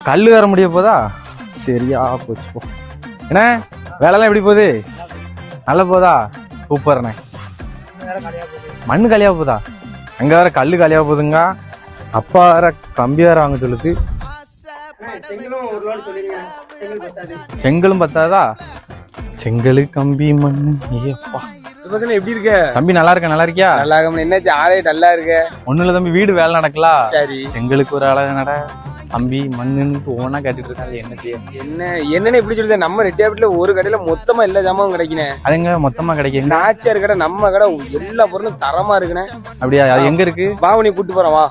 கல்லு வர முடிய போதா? சரியா போச்சு போ. என்ன வேலைலாம் எப்படி போகுது? நல்ல போதா? சூப்பர்ண்ணே. மண்ணு காலியா போதா? அங்க வேற கல்லு காலியா போகுதுங்க. அப்பா வேற கம்பி வேற வாங்க சொல்லுது. செங்கலும் பத்தாதா? செங்கலு கம்பி மண்ணு. ஏப்பா எப்படி இருக்க தம்பி? நல்லா இருக்க. நல்லா இருக்கியா? நல்லா இருக்க. என்னாச்சு ஆளே நல்லா இருக்க? ஒண்ணு இல்ல தம்பி, வீடு வேலை நடக்கலாம். சரி, செங்கலுக்கு ஒரு அழகு நட, கம்பி மண்ணுன்னு ஒவ்வொன்னா கேட்டுட்டு இருக்காங்க. என்ன செய்ய? என்னன்னு எப்படி சொல்லுது? நம்ம ரெட்டியாபட்டில ஒரு கடையில மொத்தமா எல்லா ஜாமாவும் கிடைக்குனே. அதுங்க மொத்தமா கிடைக்கும். நாச்சியார் கடை நம்ம கடை எல்லா பொருளும் தரமா இருக்குனே. அப்படியா? அது எங்க இருக்கு? பாவனி கூட்டு போறோம் வா.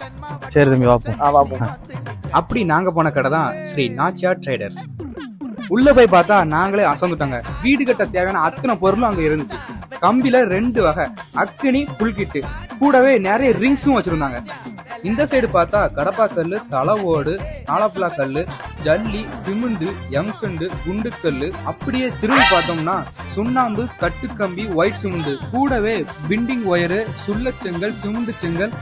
சரி தம்பி வாப்போம். வாப்போம். அப்படி நாங்க போன கடை தான் ஸ்ரீ நாச்சியார் ட்ரேடர்ஸ். உள்ள போய் பார்த்தா நாங்களே அசந்துட்டாங்க. வீடு கட்ட தேவையான அத்தனை பொருளும் அங்க இருந்துச்சு. கம்பில 2 வகை, அக்கினி, புல்கிட்டு, கூடவே நிறைய ரிங்ஸும் வச்சிருந்தாங்க. இந்த சைடு பார்த்தா கடப்பா கல்லு, தளவோடு, நாலப்பலா கல்லு, ஜல்லி, சிமெண்ட், எம்சண்டு, குண்டுக்கல்லு, அப்படியே திரும்பி பார்த்தோம்னா சுண்ணாம்பு, கட்டுக்கம்பி, ஒயிட் சிமெண்ட், கூடவே பிண்டிங் ஒயரு, சுள்ளச்செங்கல், சிமெண்ட் செங்கல்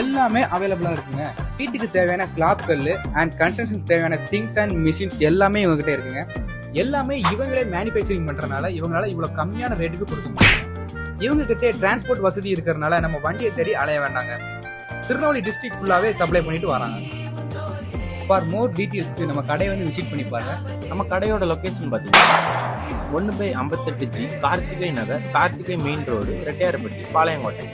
எல்லாமே அவைலபிளா இருக்குங்க. வீட்டுக்கு தேவையான ஸ்லாப் கல்லு அண்ட் கன்ஸ்ட்ரக்ஷன் தேவையான திங்ஸ் அண்ட் மிஷின்ஸ் எல்லாமே இவங்ககிட்ட இருக்குங்க. எல்லாமே இவங்களே மேனுஃபேக்சரிங் பண்றதுனால இவங்களால இவ்வளவு கம்மியான ரேட்டுக்கு கொடுக்க முடியும். இவங்க கிட்டே டிரான்ஸ்போர்ட் வசதி இருக்கிறதுனால நம்ம வண்டியை தேடி அலைய வேண்டாங்க. திருநெல்வேலி டிஸ்ட்ரிக்ட் ஃபுல்லாவே சப்ளை பண்ணிட்டு வராங்க. ஃபார் மோர் டீட்டெயில்ஸ்க்கு நம்ம கடையை விசிட் பண்ணி பாருங்க. நம்ம கடையோட லொகேஷன் பார்த்தீங்கன்னா 1/58G கார்த்திகை நகர், கார்த்திகை மெயின் ரோடு, ரெட்டையார்பட்டி, பாளையங்கோட்டை.